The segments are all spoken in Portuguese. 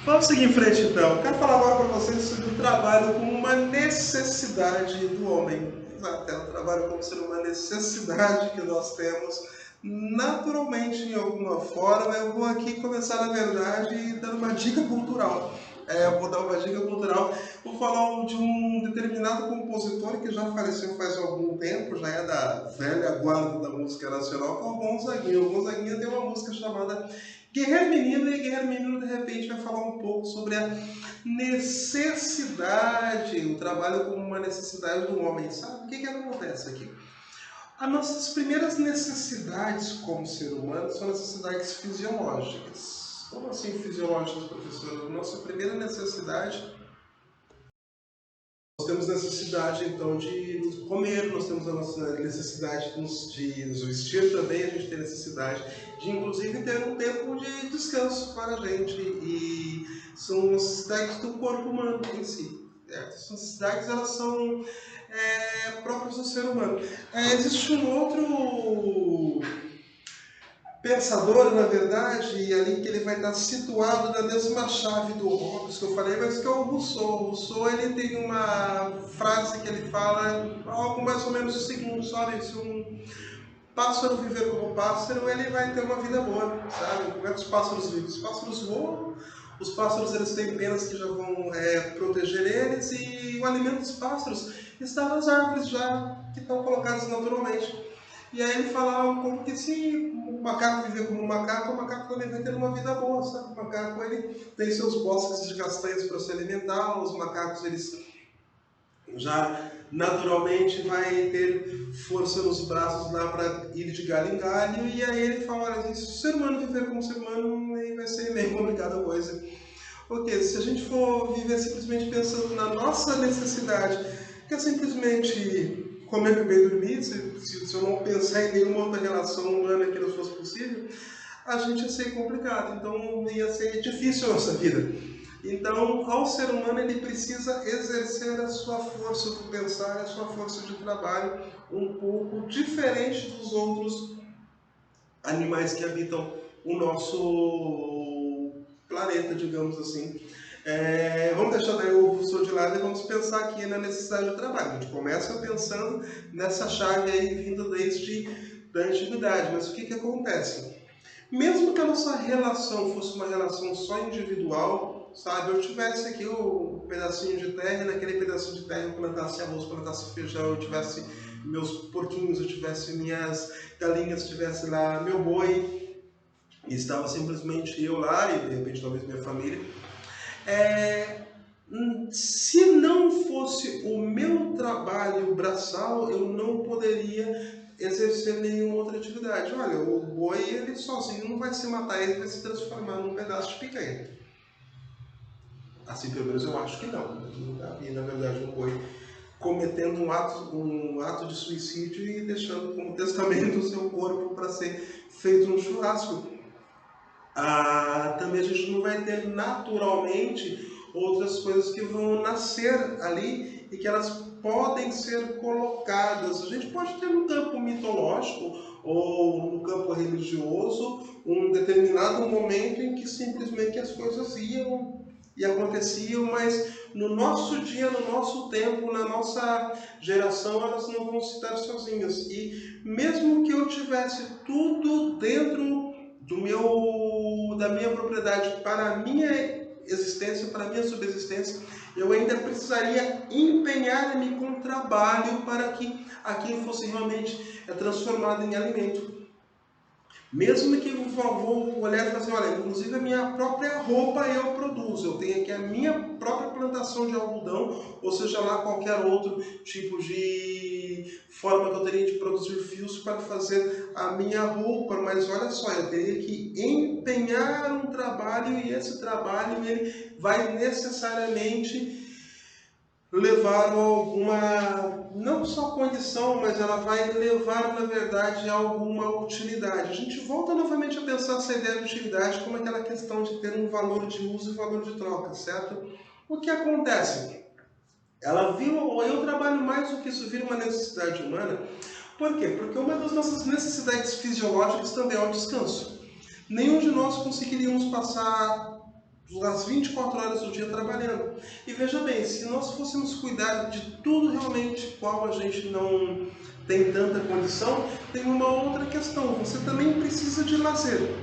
Vamos seguir em frente então. Quero falar agora para vocês sobre o trabalho como uma necessidade do homem. Exato, o trabalho como ser uma necessidade que nós temos naturalmente em alguma forma. Eu vou aqui começar, na verdade, dando uma dica cultural. Eu vou dar uma dica cultural. Vou falar de um determinado compositor que já faleceu faz algum tempo, já é da velha guarda da música nacional, que é o Gonzaguinha. O Gonzaguinha tem uma música chamada Guerreiro Menino, e Guerreiro Menino de repente vai falar um pouco sobre a necessidade, o trabalho como uma necessidade do homem. Sabe o que acontece aqui? As nossas primeiras necessidades como ser humano são necessidades fisiológicas. Como assim fisiológicas, professor? Nossa primeira necessidade, nós temos necessidade então de comer, nós temos a nossa necessidade de nos vestir também, a gente tem necessidade de inclusive ter um tempo de descanso para a gente, e são necessidades do corpo humano em si. Essas necessidades elas são próprias do ser humano. Existe um outro pensador, na verdade, e ali que ele vai estar situado na mesma chave do Hobbes que eu falei, mas que é o Rousseau. O Rousseau ele tem uma frase que ele fala algo mais ou menos o seguinte: sabe, se um pássaro viver como pássaro, ele vai ter uma vida boa, sabe? Como é que os pássaros vivem? Os pássaros voam, os pássaros eles têm penas que já vão proteger eles, e o alimento dos pássaros está nas árvores já que estão colocadas naturalmente. E aí ele falava como que se o macaco viver como um macaco, o macaco também vai ter uma vida boa, sabe? O macaco ele tem seus bosques de castanhas para se alimentar, os macacos eles já naturalmente vai ter força nos braços lá para ir de galho em galho, e aí ele fala, olha, se o ser humano viver como ser humano, aí vai ser meio complicada a coisa. Porque se a gente for viver simplesmente pensando na nossa necessidade, que é simplesmente comer, beber e dormir, se eu não pensar em nenhuma outra relação humana que não fosse possível, a gente ia ser complicado, então ia ser difícil a nossa vida. Então, ao ser humano, ele precisa exercer a sua força de pensar, a sua força de trabalho, um pouco diferente dos outros animais que habitam o nosso planeta, digamos assim. Vamos deixar daí o Rousseau de lado e vamos pensar aqui na necessidade do trabalho. A gente começa pensando nessa chave aí vinda desde a antiguidade, mas o que acontece? Mesmo que a nossa relação fosse uma relação só individual, sabe? Eu tivesse aqui um pedacinho de terra, e naquele pedacinho de terra eu plantasse arroz, plantasse feijão, eu tivesse meus porquinhos, eu tivesse minhas galinhas, eu tivesse lá meu boi, e estava simplesmente eu lá, e de repente talvez minha família. Se não fosse o meu trabalho braçal, eu não poderia exercer nenhuma outra atividade. Olha, o boi ele sozinho não vai se matar, ele vai se transformar num pedaço de picanha. Assim, pelo menos eu acho que não. Eu nunca vi, na verdade, um boi cometendo um ato de suicídio e deixando como testamento o seu corpo para ser feito um churrasco. Também a gente não vai ter naturalmente outras coisas que vão nascer ali e que elas podem ser colocadas. A gente pode ter no campo mitológico ou no campo religioso um determinado momento em que simplesmente as coisas iam e aconteciam, mas no nosso dia, no nosso tempo, na nossa geração, elas não vão se dar sozinhas. E mesmo que eu tivesse tudo dentro da minha propriedade para a minha existência, para a minha subsistência, eu ainda precisaria empenhar-me com trabalho para que aquilo fosse realmente transformado em alimento. Mesmo que eu vou olhar e falar assim, olha, inclusive a minha própria roupa eu produzo, eu tenho aqui a minha própria plantação de algodão, ou seja lá qualquer outro tipo de forma que eu teria de produzir fios para fazer a minha roupa, mas olha só, eu teria que empenhar um trabalho, e esse trabalho ele vai necessariamente levar a alguma, não só condição, mas ela vai levar, na verdade, a alguma utilidade. A gente volta novamente a pensar essa ideia de utilidade como aquela questão de ter um valor de uso e valor de troca, certo? O que acontece? Ela viu, ou eu trabalho mais do que isso, vira uma necessidade humana. Por quê? Porque uma das nossas necessidades fisiológicas também é o descanso. Nenhum de nós conseguiríamos passar as 24 horas do dia trabalhando. E veja bem, se nós fôssemos cuidar de tudo realmente qual a gente não tem tanta condição, tem uma outra questão, você também precisa de lazer.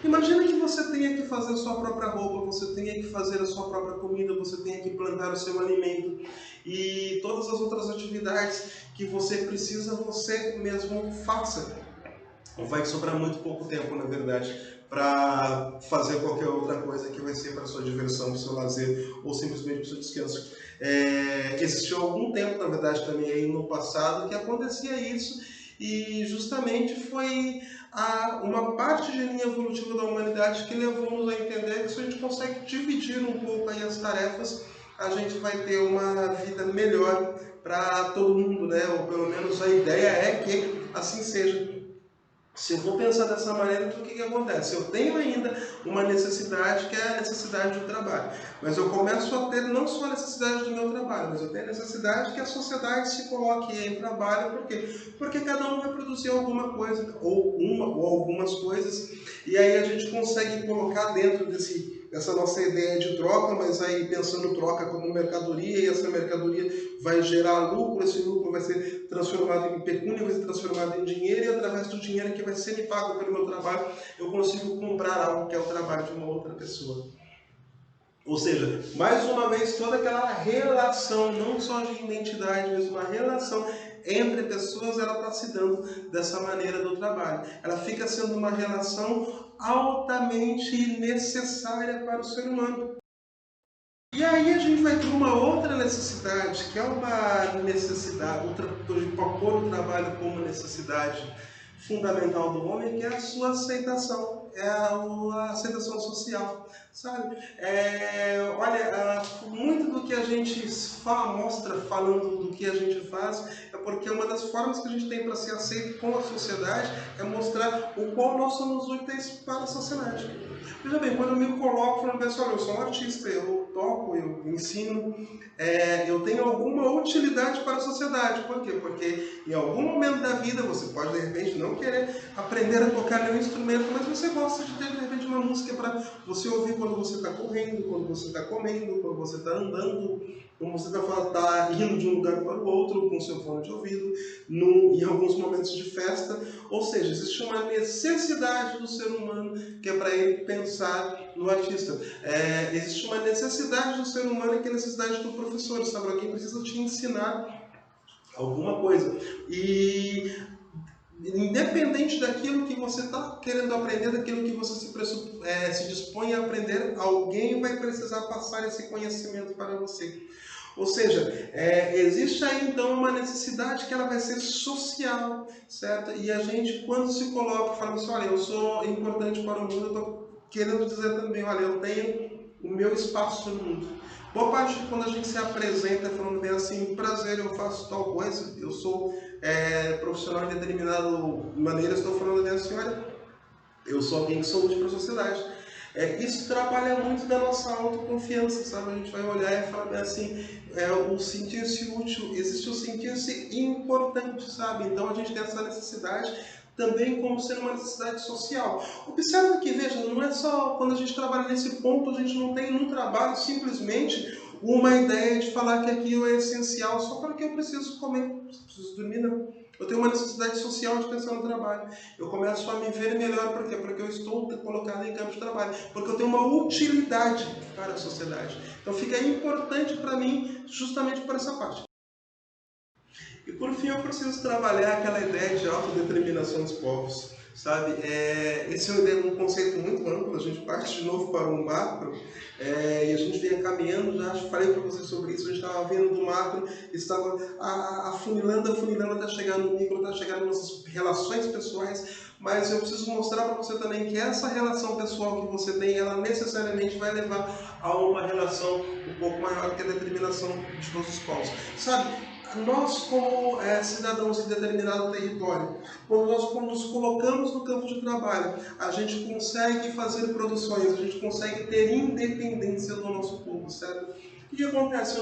Imagina que você tenha que fazer a sua própria roupa, você tenha que fazer a sua própria comida, você tenha que plantar o seu alimento e todas as outras atividades que você precisa, você mesmo faça. Vai sobrar muito pouco tempo, na verdade, para fazer qualquer outra coisa que vai ser para sua diversão, para o seu lazer ou simplesmente para o seu descanso. Existiu algum tempo, na verdade, também aí no passado que acontecia isso e justamente foi uma parte de linha evolutiva da humanidade que levou-nos a entender que se a gente consegue dividir um pouco aí as tarefas, a gente vai ter uma vida melhor para todo mundo, né? Ou pelo menos a ideia é que assim seja. Se eu vou pensar dessa maneira, então o que acontece? Eu tenho ainda uma necessidade, que é a necessidade do trabalho. Mas eu começo a ter não só a necessidade do meu trabalho, mas eu tenho a necessidade que a sociedade se coloque em trabalho. Por quê? Porque cada um vai produzir alguma coisa, ou algumas coisas, e aí a gente consegue colocar dentro dessa nossa ideia de troca, mas aí pensando troca como mercadoria, e essa mercadoria vai gerar lucro, esse lucro vai ser transformado em pecúnia, vai ser transformado em dinheiro, e através do dinheiro que vai ser me pago pelo meu trabalho, eu consigo comprar algo que é o trabalho de uma outra pessoa. Ou seja, mais uma vez, toda aquela relação, não só de identidade, mas uma relação entre pessoas, ela está se dando dessa maneira do trabalho. Ela fica sendo uma relação altamente necessária para o ser humano. E aí a gente vai ter uma outra necessidade, que é uma necessidade, pôr o trabalho como necessidade fundamental do homem, que é a sua aceitação, é a aceitação social, sabe? Olha, muito do que a gente mostra falando do que a gente faz é porque uma das formas que a gente tem para ser aceito com a sociedade é mostrar o qual nós somos úteis para a sociedade. Veja bem, quando eu me coloco falando, pessoal, eu sou um artista, eu toco, eu ensino, eu tenho alguma utilidade para a sociedade. Por quê? Porque em algum momento da vida você pode, de repente, não querer aprender a tocar nenhum instrumento, mas você gosta de ter, de repente, uma música para você ouvir quando você está correndo, quando você está comendo, quando você está andando, quando você está indo de um lugar para o outro com seu fone de ouvido, em alguns momentos de festa. Ou seja, existe uma necessidade do ser humano que é para ele pensar no artista. Existe uma necessidade do ser humano que é a necessidade do professor, sabe? Alguém precisa te ensinar alguma coisa. E independente daquilo que você está querendo aprender, daquilo que você se dispõe a aprender, alguém vai precisar passar esse conhecimento para você. Ou seja, existe aí então uma necessidade que ela vai ser social, certo? E a gente, quando se coloca, fala assim, olha, eu sou importante para o mundo, eu estou querendo dizer também, olha, eu tenho o meu espaço no mundo. Boa parte de quando a gente se apresenta falando bem assim, prazer, eu faço tal coisa, eu sou profissional de determinada maneira, estou falando bem assim, olha, eu sou alguém que sou útil para a sociedade. Isso trabalha muito da nossa autoconfiança, sabe? A gente vai olhar e falar bem assim, o sentir-se útil, existe o sentir-se importante, sabe? Então a gente tem essa necessidade também como sendo uma necessidade social. Observa que, veja, não é só quando a gente trabalha nesse ponto, a gente não tem no trabalho simplesmente uma ideia de falar que aquilo é essencial só porque eu preciso comer, preciso dormir, não. Eu tenho uma necessidade social de pensar no trabalho. Eu começo a me ver melhor, por quê? Porque eu estou colocado em campo de trabalho. Porque eu tenho uma utilidade para a sociedade. Então fica importante para mim justamente por essa parte. E por fim eu preciso trabalhar aquela ideia de autodeterminação dos povos. Sabe? Esse é um conceito muito amplo, a gente parte de novo para um macro, e a gente vem caminhando, já falei para você sobre isso, a gente estava vendo do macro, estava afunilando até chegar no micro, até chegar nas nossas relações pessoais, mas eu preciso mostrar para você também que essa relação pessoal que você tem, ela necessariamente vai levar a uma relação um pouco maior que a determinação de todos os povos. Sabe? Nós, como cidadãos de determinado território, quando nós nos colocamos no campo de trabalho, a gente consegue fazer produções, a gente consegue ter independência do nosso povo, certo? O que acontece?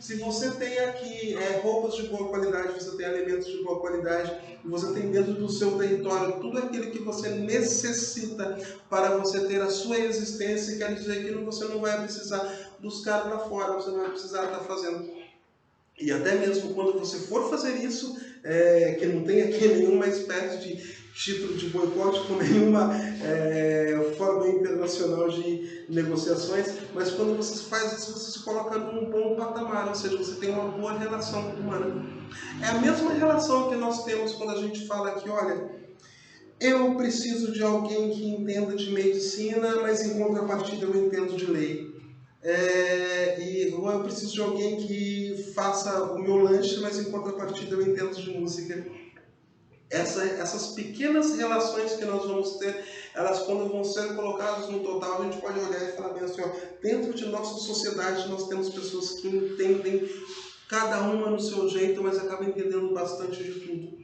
Se você tem aqui roupas de boa qualidade, você tem alimentos de boa qualidade, você tem dentro do seu território tudo aquilo que você necessita para você ter a sua existência, quer dizer que você não vai precisar buscar para fora, você não vai precisar estar fazendo. E até mesmo quando você for fazer isso, que não tem aqui nenhuma espécie de título de boicote com nenhuma forma internacional de negociações, mas quando você faz isso, você se coloca num bom patamar, ou seja, você tem uma boa relação humana. É a mesma relação que nós temos quando a gente fala que, olha, eu preciso de alguém que entenda de medicina, mas em contrapartida eu entendo de lei. E eu preciso de alguém que faça o meu lanche, mas em contrapartida eu entendo de música. Essas pequenas relações que nós vamos ter, elas quando vão ser colocadas no total, a gente pode olhar e falar bem assim, ó, dentro de nossa sociedade nós temos pessoas que entendem cada uma no seu jeito, mas acabam entendendo bastante de tudo.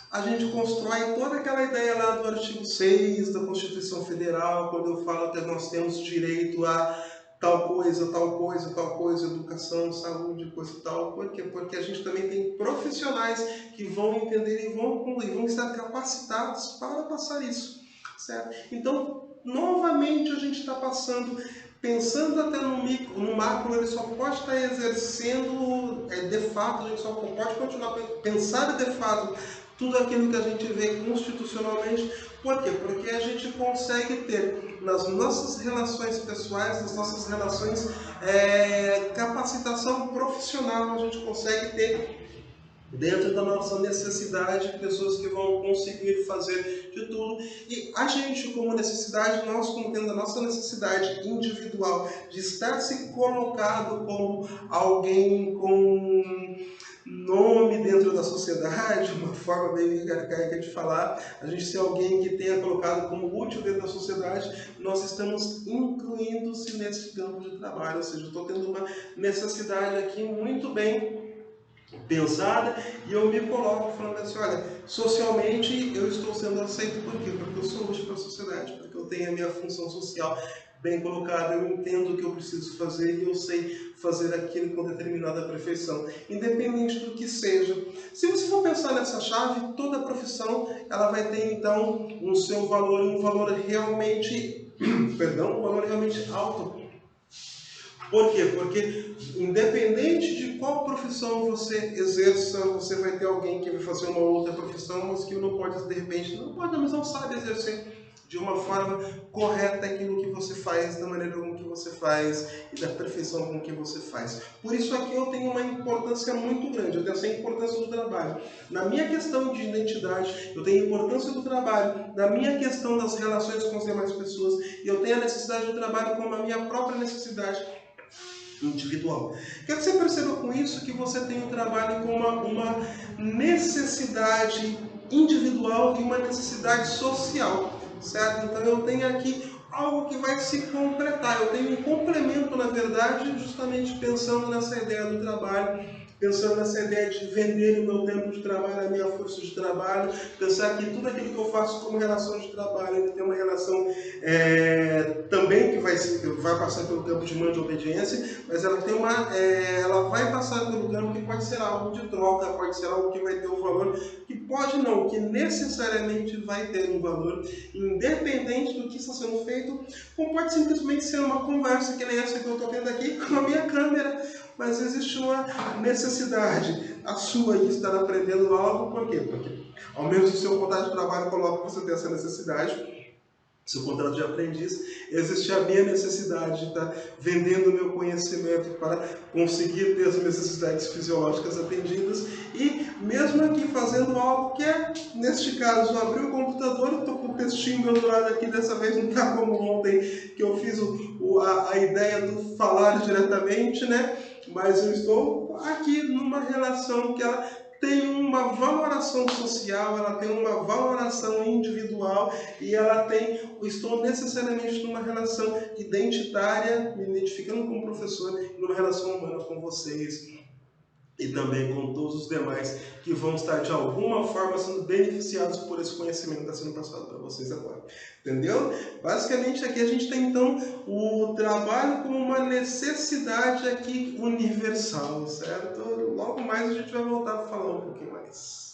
A gente constrói toda aquela ideia lá do artigo 6 da Constituição Federal, quando eu falo que nós temos direito a tal coisa, tal coisa, tal coisa, educação, saúde, coisa e tal. Por quê? Porque a gente também tem profissionais que vão entender e vão estar capacitados para passar isso, certo? Então, novamente a gente está pensando até no micro, no macro, ele só pode estar exercendo de fato, a gente só pode continuar a pensar de fato tudo aquilo que a gente vê constitucionalmente. Por quê? Porque a gente consegue ter nas nossas relações pessoais, nas nossas relações, capacitação profissional, a gente consegue ter dentro da nossa necessidade, pessoas que vão conseguir fazer de tudo. E a gente, como necessidade, nós como tendo a nossa necessidade individual de estar se colocado como alguém com nome dentro da sociedade, uma forma bem arcaica de falar, a gente ser alguém que tenha colocado como útil dentro da sociedade, nós estamos incluindo-se nesse campo de trabalho, ou seja, eu estou tendo uma necessidade aqui muito bem pensada e eu me coloco falando assim, olha, socialmente eu estou sendo aceito por quê? Porque eu sou útil para a sociedade, porque eu tenho a minha função social bem colocada, eu entendo o que eu preciso fazer e eu sei fazer aquilo com determinada perfeição, independente do que seja. Se você for pensar nessa chave, toda profissão ela vai ter então um seu valor, um valor realmente, um valor realmente alto. Por quê? Porque independente de qual profissão você exerça, você vai ter alguém que vai fazer uma outra profissão, mas que não pode, de repente, mas não sabe exercer de uma forma correta aquilo que você faz, da maneira como que você faz e da perfeição com que você faz. Por isso aqui eu tenho uma importância muito grande, eu tenho essa importância do trabalho. Na minha questão de identidade, eu tenho a importância do trabalho. Na minha questão das relações com as demais pessoas, eu tenho a necessidade do trabalho como a minha própria necessidade individual. Quero que você perceba com isso que você tem o trabalho como uma necessidade individual e uma necessidade social, certo? Então eu tenho aqui algo que vai se completar, eu tenho um complemento, na verdade, justamente pensando nessa ideia do trabalho, pensando nessa ideia de vender o meu tempo de trabalho, a minha força de trabalho, pensar que tudo aquilo que eu faço como relação de trabalho, ele tem uma relação também que vai passar pelo campo de mão de obediência, mas ela tem ela vai passar pelo campo que pode ser algo de troca, pode ser algo que vai ter um valor, que pode não, que necessariamente vai ter um valor, independente do que está sendo feito, como pode simplesmente ser uma conversa que nem essa que eu estou tendo aqui com a minha câmera, mas existe uma necessidade, a sua, de estar aprendendo algo. Por quê? Porque ao menos o seu contrato de trabalho coloca que você tem essa necessidade, seu contrato de aprendiz, existe a minha necessidade de estar vendendo o meu conhecimento para conseguir ter as necessidades fisiológicas atendidas e mesmo aqui fazendo algo que neste caso, eu abri o computador, estou com o textinho do outro lado aqui, dessa vez não está como ontem, que eu fiz a ideia do falar diretamente, né? Mas eu estou aqui numa relação que ela tem uma valoração social, ela tem uma valoração individual e estou necessariamente numa relação identitária, me identificando como professor, numa relação humana com vocês. e também com todos os demais que vão estar de alguma forma sendo beneficiados por esse conhecimento que está sendo passado para vocês agora. Entendeu? Basicamente aqui a gente tem então o trabalho como uma necessidade aqui universal, certo? Logo mais a gente vai voltar a falar um pouquinho mais.